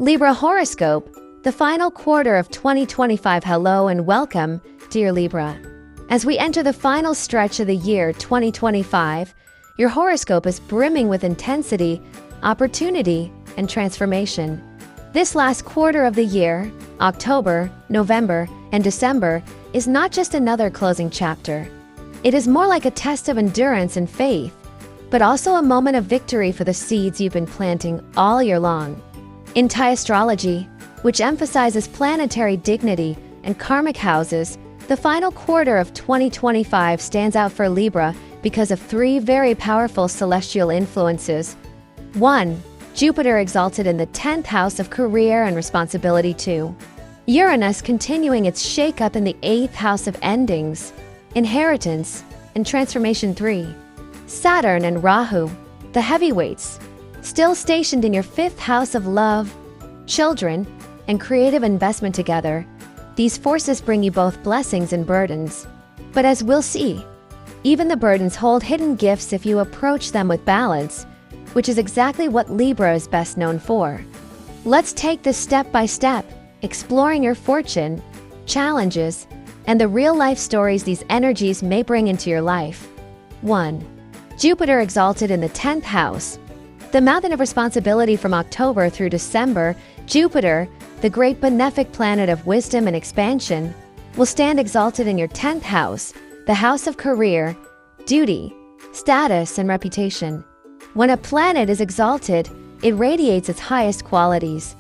Libra Horoscope, the final quarter of 2025. Hello and welcome, dear Libra. As we enter the final stretch of the year 2025, your horoscope is brimming with intensity, opportunity, and transformation. This last quarter of the year, October, November, and December, is not just another closing chapter. It is more like a test of endurance and faith, but also a moment of victory for the seeds you've been planting all year long. In thaiastrology, which emphasizes planetary dignity and karmic houses, the final quarter of 2025 stands out for Libra because of three very powerful celestial influences. 1. Jupiter exalted in the 10th house of career and responsibility. 2. Uranus continuing its shake-up in the 8th house of endings, inheritance, and transformation. 3. Saturn and Rahu, the heavyweights, still stationed in your 5th house of love, children, and creative investment. Together, these forces bring you both blessings and burdens. But as we'll see, even the burdens hold hidden gifts if you approach them with balance, which is exactly what Libra is best known for. Let's take this step by step, exploring your fortune, challenges, and the real-life stories these energies may bring into your life. 1. Jupiter exalted in the 10th house. The mountain of responsibility. From October through December, Jupiter, the great benefic planet of wisdom and expansion, will stand exalted in your 10th house, the house of career, duty, status, and reputation. When a planet is exalted, it radiates its highest qualities.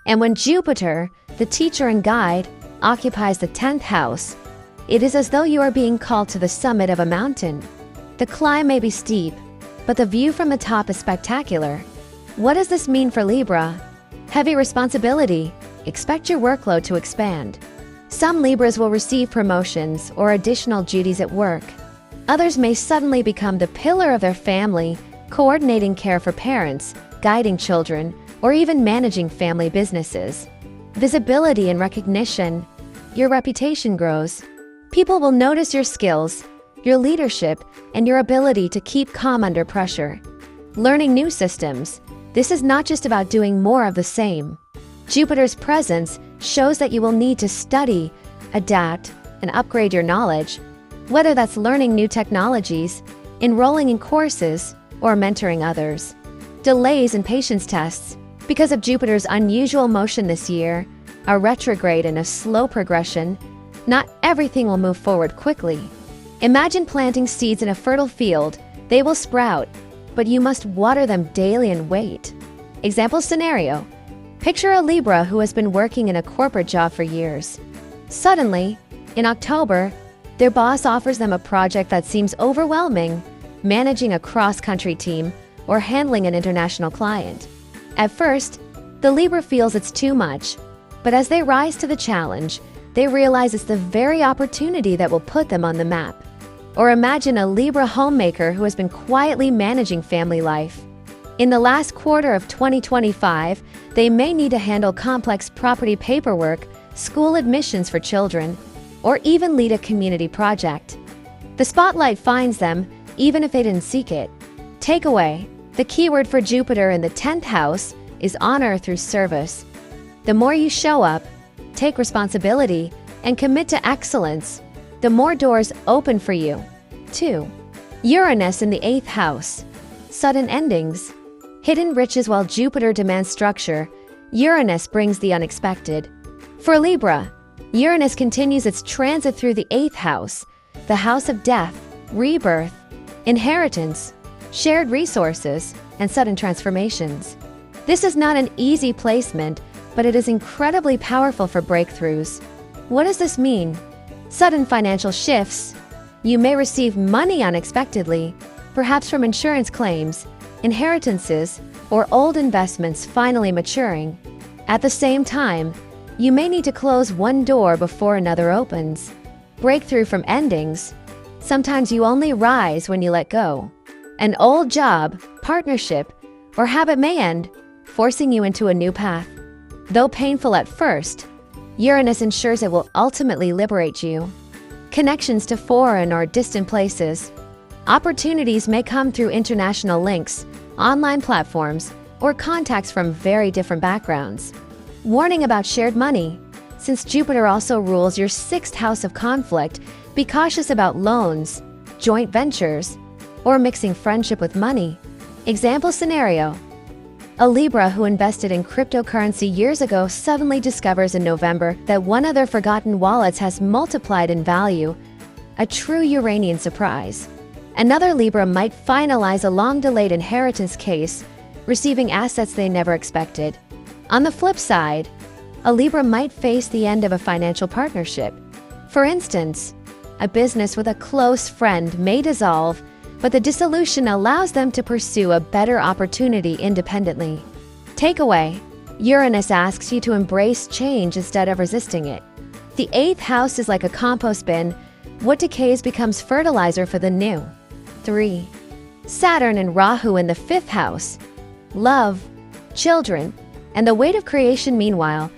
And when Jupiter, the teacher and guide, occupies the 10th house, it is as though you are being called to the summit of a mountain. The climb may be steep, but the view from the top is spectacular. What does this mean for Libra? Heavy responsibility. Expect your workload to expand. Some Libras will receive promotions or additional duties at work. Others may suddenly become the pillar of their family, coordinating care for parents, guiding children, or even managing family businesses. Visibility and recognition. Your reputation grows. People will notice your skills, your leadership, and your ability to keep calm under pressure. Learning new systems. This is not just about doing more of the same. Jupiter's presence shows that you will need to study, adapt, and upgrade your knowledge, whether that's learning new technologies, enrolling in courses, or mentoring others. Delays and patience tests. Because of Jupiter's unusual motion this year, a retrograde and a slow progression, not everything will move forward quickly. Imagine planting seeds in a fertile field. They will sprout, but you must water them daily and wait. Example scenario. Picture a Libra who has been working in a corporate job for years. Suddenly, in October, their boss offers them a project that seems overwhelming, managing a cross-country team or handling an international client. At first, the Libra feels it's too much, but as they rise to the challenge, they realize it's the very opportunity that will put them on the map. Or imagine a Libra homemaker who has been quietly managing family life. In the last quarter of 2025, they may need to handle complex property paperwork, school admissions for children, or even lead a community project. The spotlight finds them, even if they didn't seek it. Takeaway: the keyword for Jupiter in the 10th house is honor through service. The more you show up, take responsibility, and commit to excellence, the more doors open for you. 2. Uranus in the 8th house. Sudden endings. Hidden riches. While Jupiter demands structure, Uranus brings the unexpected. For Libra, Uranus continues its transit through the 8th house, the house of death, rebirth, inheritance, shared resources, and sudden transformations. This is not an easy placement, but it is incredibly powerful for breakthroughs. What does this mean? Sudden financial shifts. You may receive money unexpectedly, perhaps from insurance claims, inheritances, or old investments finally maturing. At the same time, you may need to close one door before another opens. Breakthrough from endings. Sometimes you only rise when you let go. An old job, partnership, or habit may end, forcing you into a new path. Though painful at first, Uranus ensures it will ultimately liberate you. Connections to foreign or distant places. Opportunities may come through international links, online platforms, or contacts from very different backgrounds. Warning about shared money. Since Jupiter also rules your 6th house of conflict, be cautious about loans, joint ventures, or mixing friendship with money. Example scenario. A Libra who invested in cryptocurrency years ago suddenly discovers in November that one of their forgotten wallets has multiplied in value. A true Uranian surprise. Another Libra might finalize a long-delayed inheritance case, receiving assets they never expected. On the flip side, a Libra might face the end of a financial partnership. For instance, a business with a close friend may dissolve, but the dissolution allows them to pursue a better opportunity independently. Takeaway: Uranus asks you to embrace change instead of resisting it. The 8th house is like a compost bin. What decays becomes fertilizer for the new. 3. Saturn and Rahu in the 5th house. Love, children, and the weight of creation. Meanwhile,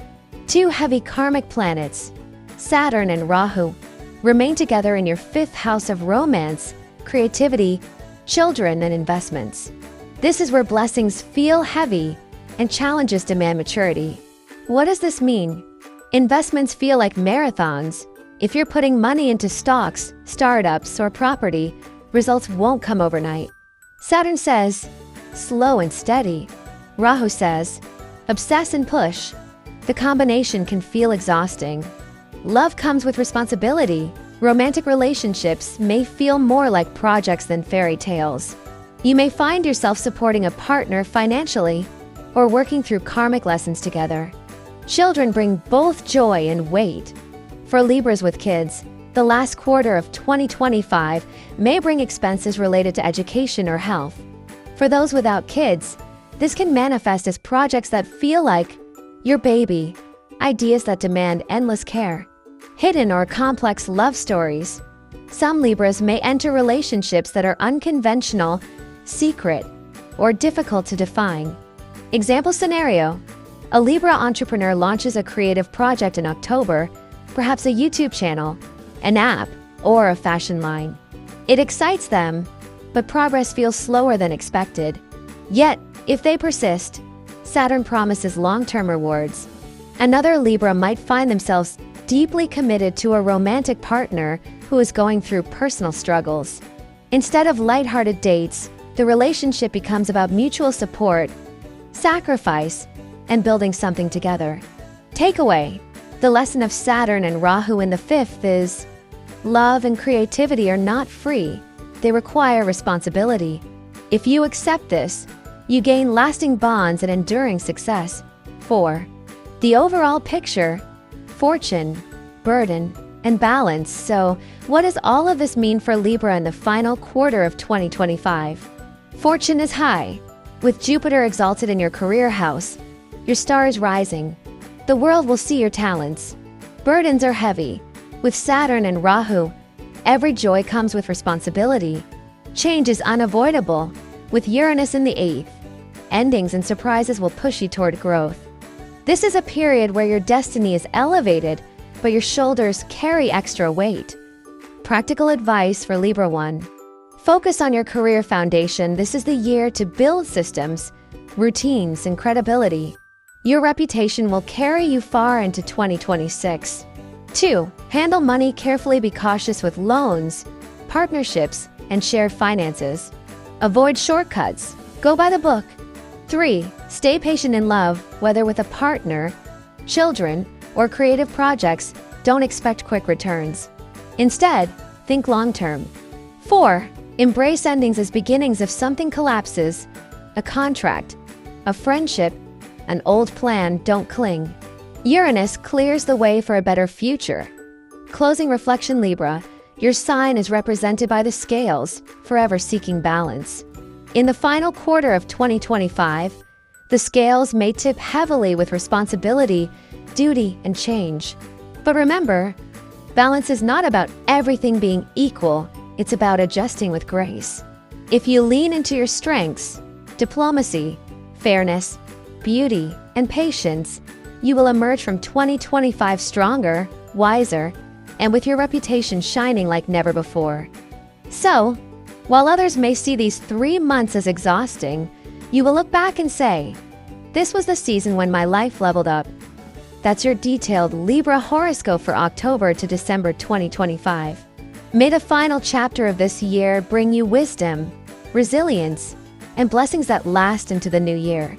2 heavy karmic planets, Saturn and Rahu, remain together in your 5th house of romance, creativity, children, and investments. This is where blessings feel heavy and challenges demand maturity. What does this mean? Investments feel like marathons. If you're putting money into stocks, startups, or property, results won't come overnight. Saturn says, slow and steady. Rahu says, obsess and push. The combination can feel exhausting. Love comes with responsibility. Romantic relationships may feel more like projects than fairy tales. You may find yourself supporting a partner financially or working through karmic lessons together. Children bring both joy and weight. For Libras with kids, the last quarter of 2025 may bring expenses related to education or health. For those without kids, this can manifest as projects that feel like your baby, ideas that demand endless care, hidden or complex love stories. Some Libras may enter relationships that are unconventional, secret, or difficult to define. Example scenario. A Libra entrepreneur launches a creative project in October, perhaps a YouTube channel, an app, or a fashion line. It excites them, but progress feels slower than expected. Yet, if they persist, Saturn promises long-term rewards. Another Libra might find themselves deeply committed to a romantic partner who is going through personal struggles. Instead of lighthearted dates, the relationship becomes about mutual support, sacrifice, and building something together. Takeaway: the lesson of Saturn and Rahu in the 5th is, love and creativity are not free. They require responsibility. If you accept this, you gain lasting bonds and enduring success. 4. The overall picture: fortune, burden, and balance. So, what does all of this mean for Libra in the final quarter of 2025? Fortune is high. With Jupiter exalted in your career house, your star is rising. The world will see your talents. Burdens are heavy. With Saturn and Rahu, every joy comes with responsibility. Change is unavoidable. With Uranus in the 8th, endings and surprises will push you toward growth. This is a period where your destiny is elevated, but your shoulders carry extra weight. Practical advice for Libra 1. Focus on your career foundation. This is the year to build systems, routines, and credibility. Your reputation will carry you far into 2026. 2. Handle money carefully. Be cautious with loans, partnerships, and shared finances. Avoid shortcuts. Go by the book. 3. Stay patient in love, whether with a partner, children, or creative projects. Don't expect quick returns. Instead, think long-term. 4. Embrace endings as beginnings. If something collapses, a contract, a friendship, an old plan, don't cling. Uranus clears the way for a better future. Closing reflection: Libra, your sign is represented by the scales, forever seeking balance. In the final quarter of 2025, the scales may tip heavily with responsibility, duty, and change. But remember, balance is not about everything being equal. It's about adjusting with grace. If you lean into your strengths, diplomacy, fairness, beauty, and patience, you will emerge from 2025 stronger, wiser, and with your reputation shining like never before. So, while others may see these 3 months as exhausting, you will look back and say, "This was the season when my life leveled up." That's your detailed Libra horoscope for October to December 2025. May the final chapter of this year bring you wisdom, resilience, and blessings that last into the new year.